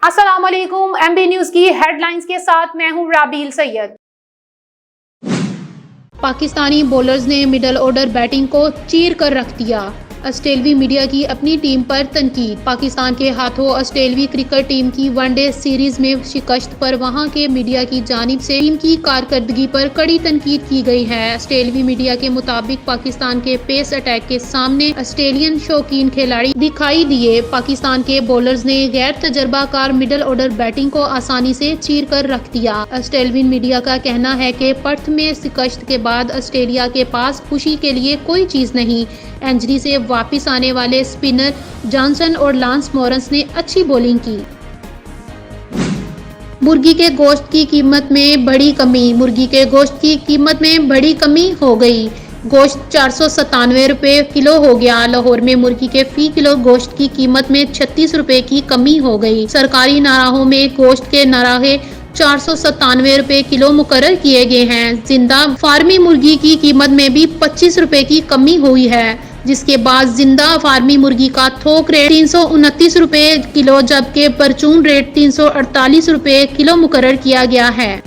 अस्सलामुअलैकुम। MB news की headlines के साथ मैं हूं राबील सैयद। पाकिस्तानी बॉलर्स ने मिडल ऑर्डर बैटिंग को चीर कर रख दिया। ऑस्ट्रेलवी मीडिया की अपनी टीम पर तनकीद। पाकिस्तान के हाथों ऑस्ट्रेलवी क्रिकेट टीम की वनडे सीरीज में शिकस्त पर वहां के मीडिया की जानिब से टीम की कारकर्दगी पर कड़ी तनकीद की गई है। ऑस्ट्रेलवी मीडिया के मुताबिक पाकिस्तान के पेस अटैक के सामने ऑस्ट्रेलियन शौकीन खिलाड़ी दिखाई दिए। पाकिस्तान के बॉलर्स ने गैर तजर्बाकार मिडल ऑर्डर बैटिंग को आसानी से चीर कर रख दिया। ऑस्ट्रेलवी मीडिया का कहना है कि पर्थ में शिकस्त के बाद ऑस्ट्रेलिया के पास खुशी के लिए कोई चीज नहीं। इंजरी से वापस आने वाले स्पिनर जॉनसन और लांस मॉरिस ने अच्छी बॉलिंग की। मुर्गी के गोश्त की कीमत में बड़ी कमी। मुर्गी के गोश्त की कीमत में बड़ी कमी हो गई। गोश्त 497 रुपये किलो हो गया। लाहौर में मुर्गी के फी किलो गोश्त की कीमत में 36 रुपये की कमी हो गई। सरकारी नाराहों में गोश्त के नाराहे 497 रुपये किलो मुकर्रर किए गए हैं। जिंदा फार्मी मुर्गी की कीमत में भी 25 रुपये की कमी हुई है, जिसके बाद जिंदा फार्मी मुर्गी का थोक रेट 329 रुपये किलो जबकि परचून रेट 348 रुपये किलो मुकर्रर किया गया है।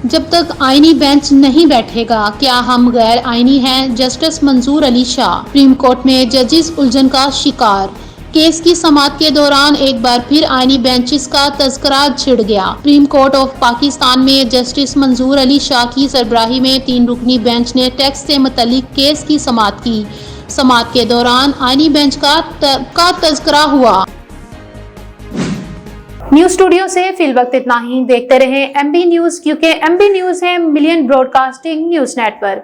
जब तक आईनी बेंच नहीं बैठेगा क्या हम गैर आईनी हैं? जस्टिस मंजूर अली शाह। सुप्रीम कोर्ट में जजेस उलझन का शिकार। केस की समाअत के दौरान एक बार फिर आईनी बेंचेस का तज़किरा छिड़ गया। सुप्रीम कोर्ट ऑफ पाकिस्तान में जस्टिस मंजूर अली शाह की सरबराही में 3 रुकनी बेंच ने टैक्स से मुतल्लिक केस की समाअत की। समाअत के दौरान आईनी बेंच का तज़किरा हुआ। न्यूज स्टूडियो से फिल वक्त इतना ही। देखते रहें एमबी न्यूज, क्योंकि एमबी न्यूज है मिलियन ब्रॉडकास्टिंग न्यूज नेटवर्क।